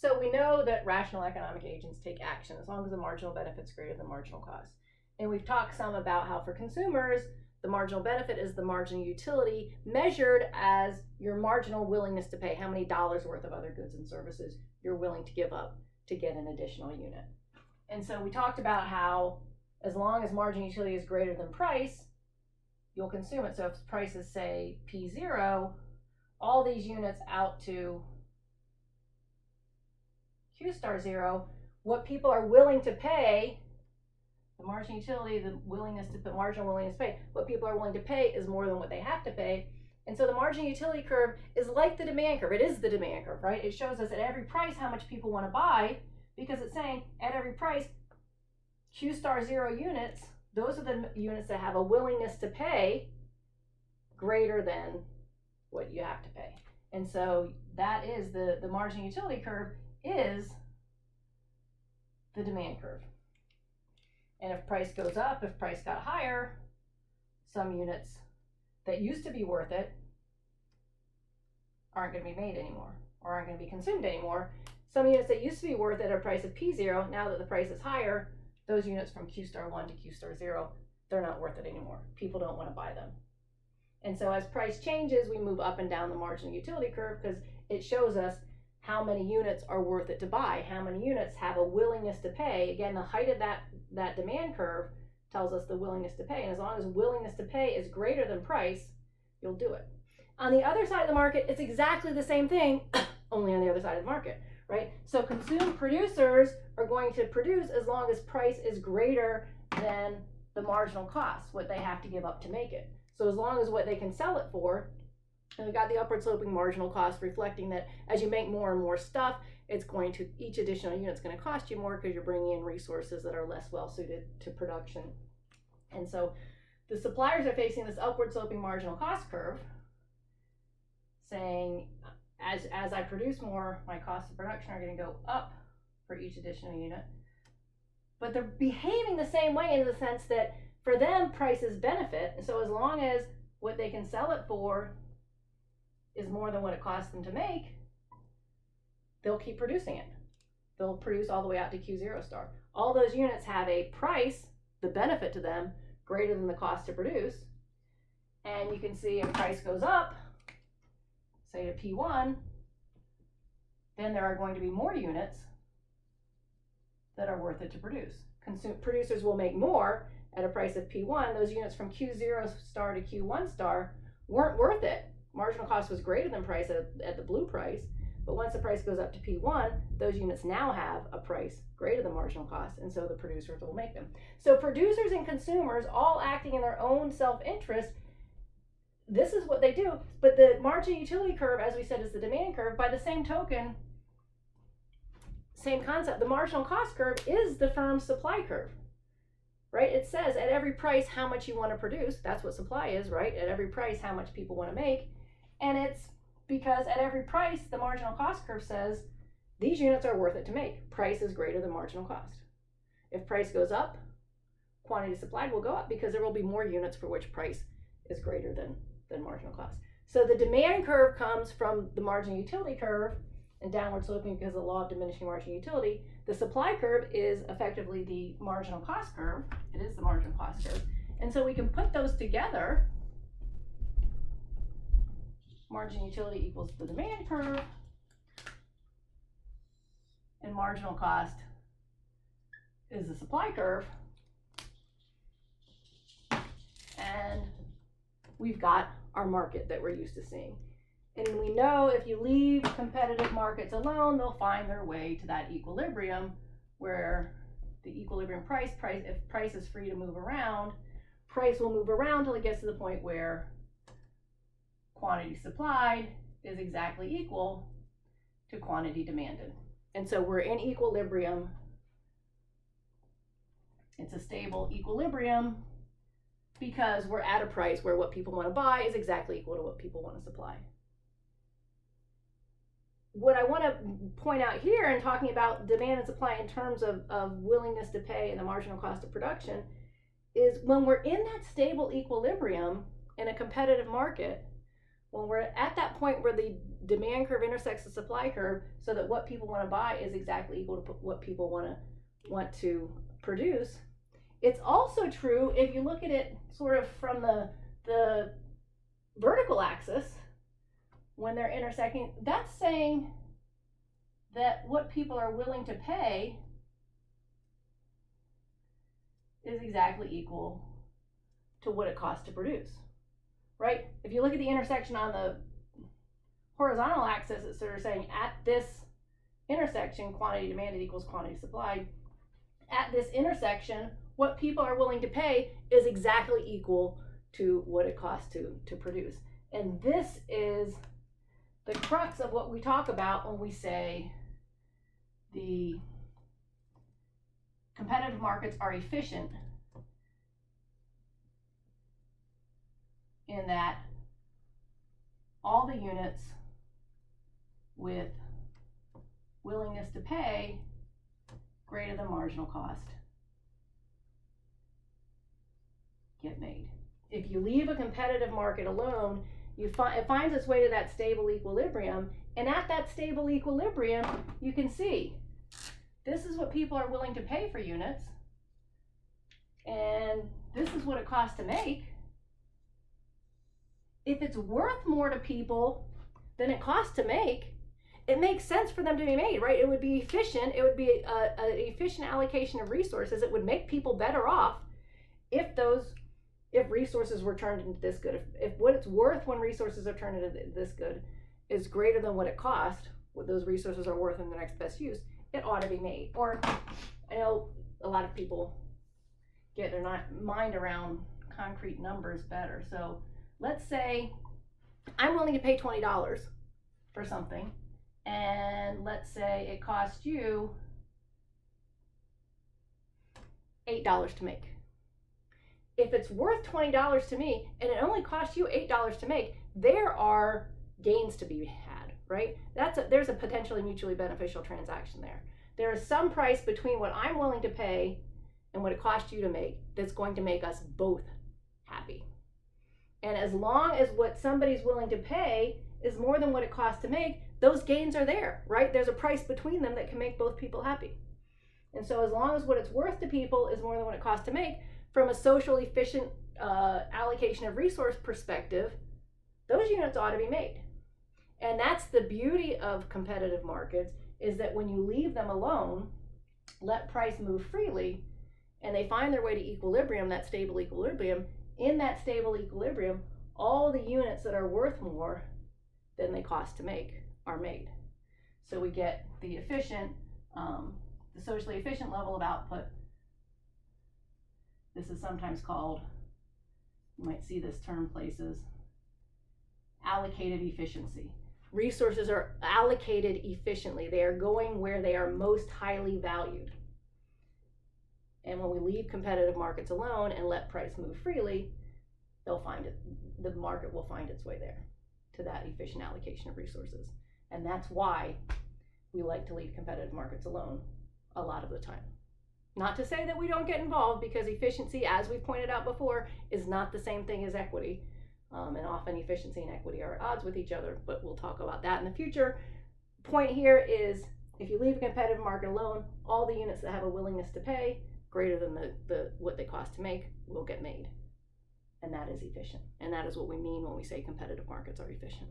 So we know that rational economic agents take action as long as the marginal benefit's greater than marginal cost. And we've talked some about how for consumers, the marginal benefit is the marginal utility measured as your marginal willingness to pay, how many dollars worth of other goods and services you're willing to give up to get an additional unit. And so we talked about how as long as marginal utility is greater than price, you'll consume it. So if price is, say, P0, all these units out to Q star 0, what people are willing to pay, the marginal utility, the marginal willingness to pay, what people are willing to pay is more than what they have to pay. And so the marginal utility curve is like the demand curve. It is the demand curve, right? It shows us at every price how much people want to buy, because it's saying at every price, Q star 0 units, those are the units that have a willingness to pay greater than what you have to pay. And so that is the marginal utility curve is the demand curve. And if price goes up, if price got higher, some units that used to be worth it aren't going to be made anymore, or aren't going to be consumed anymore. Some units that used to be worth it at a price of P0, now that the price is higher, those units from Q star 1 to Q star 0, they're not worth it anymore. People don't want to buy them. And so as price changes, we move up and down the marginal utility curve because it shows us how many units are worth it to buy, how many units have a willingness to pay. Again, the height of that demand curve tells us the willingness to pay. And as long as willingness to pay is greater than price, you'll do it. On the other side of the market, it's exactly the same thing, only on the other side of the market, right? So producers are going to produce as long as price is greater than the marginal cost, what they have to give up to make it. So as long as what they can sell it for, and we've got the upward sloping marginal cost reflecting that as you make more and more stuff, it's going to, each additional unit's going to cost you more because you're bringing in resources that are less well suited to production. And so the suppliers are facing this upward sloping marginal cost curve, saying as I produce more, my costs of production are going to go up for each additional unit. But they're behaving the same way in the sense that for them, price is benefit. And so as long as what they can sell it for is more than what it costs them to make, they'll keep producing it. They'll produce all the way out to Q0 star. All those units have a price, the benefit to them, greater than the cost to produce. And you can see if price goes up, say to P1, then there are going to be more units that are worth it to produce. Producers will make more at a price of P1. Those units from Q0 star to Q1 star weren't worth it. Marginal cost was greater than price at the blue price, but once the price goes up to P1, those units now have a price greater than marginal cost, and so the producers will make them. So producers and consumers all acting in their own self-interest, this is what they do. But the marginal utility curve, as we said, is the demand curve. By the same token, same concept, the marginal cost curve is the firm's supply curve, right? It says at every price how much you want to produce. That's what supply is, right? At every price how much people want to make. And it's because at every price, the marginal cost curve says these units are worth it to make. Price is greater than marginal cost. If price goes up, quantity supplied will go up because there will be more units for which price is greater than marginal cost. So the demand curve comes from the marginal utility curve and downward sloping because of the law of diminishing marginal utility. The supply curve is effectively the marginal cost curve. It is the marginal cost curve. And so we can put those together. Marginal utility equals the demand curve, and marginal cost is the supply curve. And we've got our market that we're used to seeing. And we know if you leave competitive markets alone, they'll find their way to that equilibrium where the equilibrium price, if price is free to move around, price will move around till it gets to the point where quantity supplied is exactly equal to quantity demanded. And so we're in equilibrium. It's a stable equilibrium because we're at a price where what people want to buy is exactly equal to what people want to supply. What I want to point out here in talking about demand and supply in terms of willingness to pay and the marginal cost of production is when we're in that stable equilibrium in a competitive market, when we're at that point where the demand curve intersects the supply curve, so that what people want to buy is exactly equal to what people want to produce. It's also true if you look at it sort of from the vertical axis, when they're intersecting, that's saying that what people are willing to pay is exactly equal to what it costs to produce, right? If you look at the intersection on the horizontal axis, it's sort of saying at this intersection, quantity demanded equals quantity supplied. At this intersection, what people are willing to pay is exactly equal to what it costs to produce. And this is the crux of what we talk about when we say the competitive markets are efficient, in that all the units with willingness to pay greater than marginal cost get made. If you leave a competitive market alone, it finds its way to that stable equilibrium, and at that stable equilibrium, you can see this is what people are willing to pay for units, and this is what it costs to make. If it's worth more to people than it costs to make, it makes sense for them to be made, right? It would be efficient. It would be an efficient allocation of resources. It would make people better off if resources were turned into this good. If what it's worth when resources are turned into this good is greater than what it cost, what those resources are worth in the next best use, it ought to be made. Or I know a lot of people get their mind around concrete numbers better. So let's say I'm willing to pay $20 for something, and let's say it costs you $8 to make. If it's worth $20 to me and it only costs you $8 to make, there are gains to be had, right? There's a potentially mutually beneficial transaction there. There is some price between what I'm willing to pay and what it costs you to make that's going to make us both happy. And as long as what somebody's willing to pay is more than what it costs to make, those gains are there, right? There's a price between them that can make both people happy. And so as long as what it's worth to people is more than what it costs to make, from a socially efficient allocation of resource perspective, those units ought to be made. And that's the beauty of competitive markets, is that when you leave them alone, let price move freely, and they find their way to equilibrium, that stable equilibrium, in that stable equilibrium, all the units that are worth more than they cost to make are made. So we get the efficient, the socially efficient level of output. This is sometimes called, you might see this term places, allocated efficiency. Resources are allocated efficiently. They are going where they are most highly valued. And when we leave competitive markets alone and let price move freely, they'll find it. The market will find its way there to that efficient allocation of resources. And that's why we like to leave competitive markets alone a lot of the time. Not to say that we don't get involved, because efficiency, as we've pointed out before, is not the same thing as equity. And often efficiency and equity are at odds with each other, but we'll talk about that in the future. Point here is, if you leave a competitive market alone, all the units that have a willingness to pay greater than the what they cost to make will get made. And that is efficient. And that is what we mean when we say competitive markets are efficient.